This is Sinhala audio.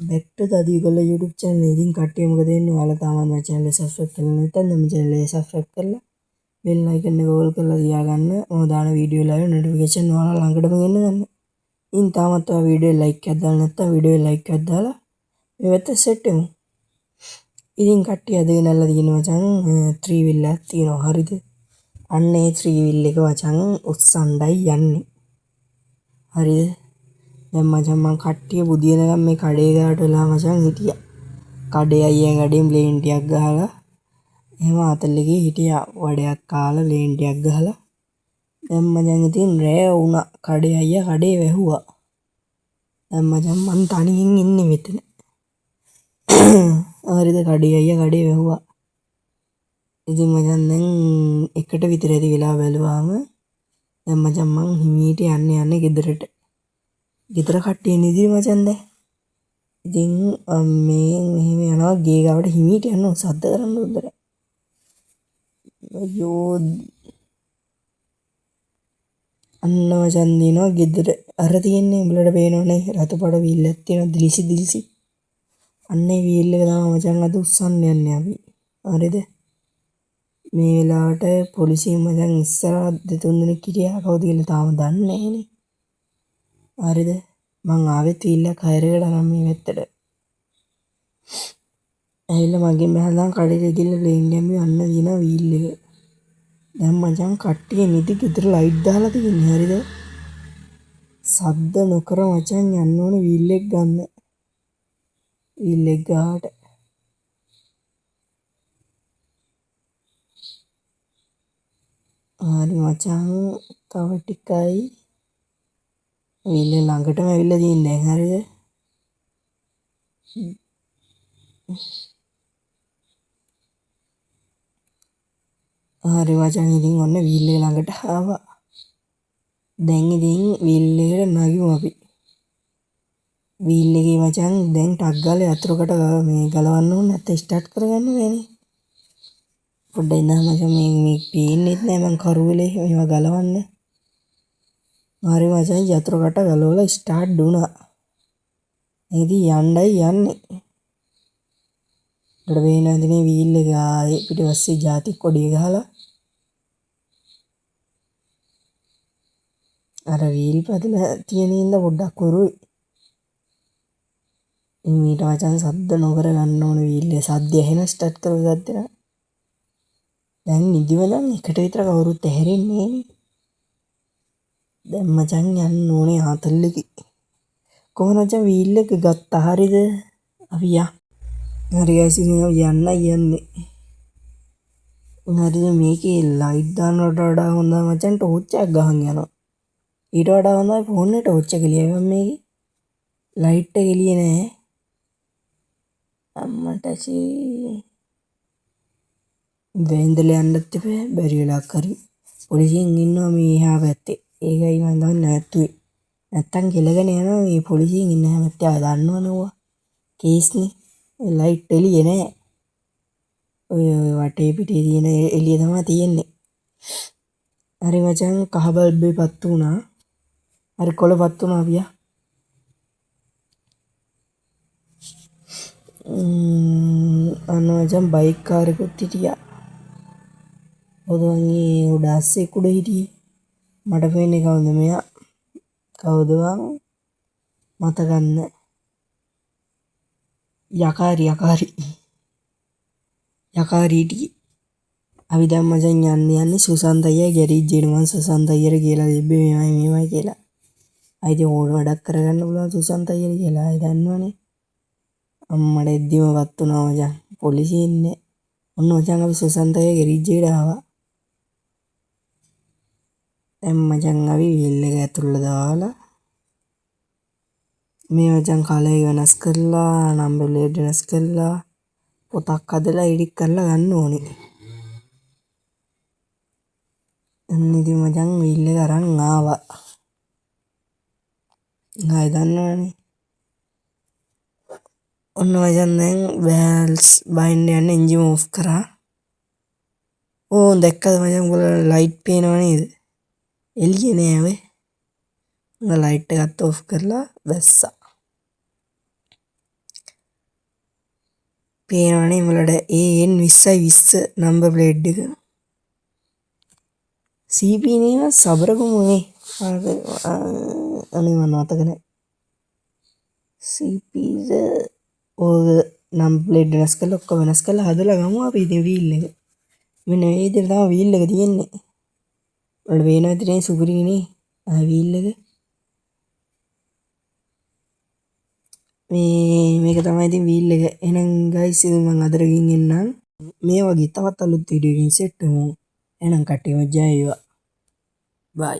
back to the Adigola YouTube channel. ඉතින් කට්ටිය මොකද වෙන්නේ? ඔයාලා තාම මගේ channel එක subscribe කරලා නැත්නම් මම channel එක subscribe කරලා bell icon එක all කරලා තියාගන්න. මම දාන වීඩියෝ live notification ඔයාලා ළඟටම ගෙන්න ගන්න. ඉතින් තාමත් ඔයා වීඩියෝ like එකක් දාලා නැත්නම් වීඩියෝ like එකක් දාලා මේ වෙත set වෙමු. ඉතින් කට්ටිය අද ගෙනල්ලා තියෙන මචං 3 wheel එකක් තියෙනවා. හරිද? අන්න ඒ 3 wheel එක මචං උස්සණ්ඩයි යන්නේ. හරිද? දැන් මචං මං කට්ටිය බුදියනකම් මේ කඩේ ගාවට වෙලා මචං හිටියා. කඩේ අයියා කඩෙන් ප්ලේන් ටිකක් ගහලා එහෙම අතල්ලේ හිටියා. වඩයක් කාලා ප්ලේන් ටිකක් ගහලා දැන් මචං ඉතින් රෑ වුණා. කඩේ අයියා කඩේ වැහුවා. දැන් මචං මං තනියෙන් ඉන්නේ මෙතන. හරිද? කඩේ අයියා කඩේ වැහුවා. ඉතින් මචං දැන් එකට විතර ඇති වෙලා බැලුවාම දැන් මචං මං හිමීට යන්නේ ගෙදරට. ගෙදර කට්ටිය නිදි මචං දැන්. ඉතින් මේ මෙහෙම යනවා ගේ ගාවට හිමීට යනවා සද්ද කරන්න උදේට. අයියෝ අන්න මචං දිනවා ගෙදර. අර තියෙන්නේ උඹලට පේනවනේ රතුපඩ වීල් එකක් තියෙනවා දිලිසි. අන්න ඒ වීල් එක තමයි මචං අද උස්සන්න යන්නේ අපි. හරිද? මේ වෙලාවට පොලිසිය මචං ඉස්සරහ දෙතුන් දෙනෙක් හිටියා කවුද කියලා තාම දන්නේ නැහනේ. හරිද? මං ආවෙත් වීල් එක හයරකට අරන් මේ වැත්තට. ඇවිල්ලා මගෙන් බහලා කඩේට ගිහලා ප්ලේන් ගැම්මේ අන්න දින වීල් එක. දැන් මචං කට්ටිය නිදි ගෙදර ලයිට් දාලා තියෙන්නේ. හරිද? සද්ද නොකර මචං යන්න ඕනේ වීල් එක ගන්න. වීල් එක ගාවට. හරි මචං තව ටිකයි වීල් එක ළඟටම ඇවිල්ලා තියෙන්නේ දැන්. හරිද? හරි මචං ඉතින් ඔන්න වීල් එක ළඟට ආවා. දැන් ඉතින් වීල් එකට නගිමු අපි. වීල් එකේ මචං දැන් ටක් ගාලා යතුරුකට මේ ගලවන්න ඕනේ නැත්නම් ස්ටාර්ට් කරගන්න බෑනේ. පොඩ්ඩක් ඉඳන් මචං මේ පේන්නෙත් නෑ මං කරුවලේ මේවා ගලවන්න. හරි මචං යතුරුකට ගලවලා ස්ටාර්ට් දුනා. ඉතින් යන්නයි යන්නේ. උඩ වේනදිනේ වීල් එක ආයේ පිටිපස්සේ ජාති කොඩිය ගහලා අර වීල් පදල තියෙන ඉඳ පොඩ්ඩක් උරුයි. ඊට මචං සද්ද නොකර ගන්න ඕනේ වීල් එක. සද්ද ඇහෙන ස්ටාර්ට් කරලා ගත්තා. දැන් නිදිම නම් එකට විතර කවුරුත් ඇහැරෙන්නේ නෑනේ. දැන් මචං යන්න ඕනේ ආතල්ලෙකි. කොහොමද මචං වීල් එක ගත්තා. හරිද? අපි හරි ගයිස් ඉතින් අපි යන්නේ. හරිද? මේකේ ලයිට් දානවට වඩා හොඳ මචං ටෝච් එකක් ගහන් යනවා. ඊට වඩා හොඳයි ෆෝන් එකේ ටෝච් එක එළියවම් මේකේ. ලයිට් එක එළියේ නෑ. අම්මට වෙන්දලා යන්නත් එපා. බැරි වෙලාවක් හරි පොලිසියෙන් ඉන්නවා මේ එහා පැත්තේ. ඒකයි මම දන්නේ නැත්තුවේ. නැත්තම් කෙලගෙන යනවා මේ පොලිසියෙන් ඉන්න හැමත්තේ. ආ දන්නවනේ ඔවා. කේස්නේ. ලයිට් එළියේ නෑ. ඔය වටේ පිටේ තියෙන එළිය තමයි තියෙන්නේ. හරි මචං කහ බල්බේ පත්තු වුණා. හරි කොළ පත්තු වුණා අපියා. අන්න මචං බයික් කාර් එකකුත් හිටියා. ඔතනගේ උඩ ඇස්සේ කුඩ හිටියේ. මට පේන්නේ කවුද මෙයා? කවුද වන්? මතක නැහැ. යකාරි හිටියේ. අපි දැන් මචං යන්නේ සුසන්ත අයියා ගැරේජ් එකට. මං සුසන්ත අයියට කියලා තිබ්බේ මේවයි කියලා. අයිති ඕන වැඩක් කරගන්න පුළුවන් සුසන්ත අයියට කියලා. අය දන්නවනේ. අම්මට එද්දිම වත් වුණා මචං. පොලිසිය ඉන්නේ. ඔන්න මචං අපි සුසන්ත අයියා ගැරේජ් එකට ආවා. දැන් මචං අපි වීල් එක ඇතුළට දාලා මේ මචං කලර් වෙනස් කරලා නම්බර් ප්ලේට් වෙනස් කරලා පොතක් හදලා එඩිට් කරලා ගන්න ඕනේ. ඉතින් මචං වීල් එක අරන් ආවා. ආය දන්නවනේ. ඔන්න මචං දැන් වෑල්ස් බයින්න යන්න එන්ජින් ඕෆ් කරා. ඕ දැක්කද මචං උඹලා ලයිට් පේනව නේද? එළියේ නෑ ඔය. ලයිට් එකත් ඕෆ් කරලා වැස්සා. පේනවනේ උඹලට AN 2020 නම්බර් ප්ලේට් එක. CP නේම සබරගමුනේ. අනේ මම මතක නැහැ. CPද ඔය නම්බර් ප්ලේට් වෙනස් කරලා ඔක්කොම වෙනස් කරලා හදලා ගමු අපි ඉතින් වීල් එක. මෙන්න මේ විදිහට තමයි වීල් එක තියෙන්නේ. ඔයාලට පේනවා ඉතින් සුපිරිනේ වීල් එක. මේක තමයි ඉතින් වීල් එක. එහෙනම් ගයිස් ඉතින් මම අදට ගිහින් එන්නම්. මේ වගේ තවත් අලුත් වීඩියෝ එකකින් සෙට් වෙමු. එහෙනම් කට්ටියම ජය වේවා. බයි.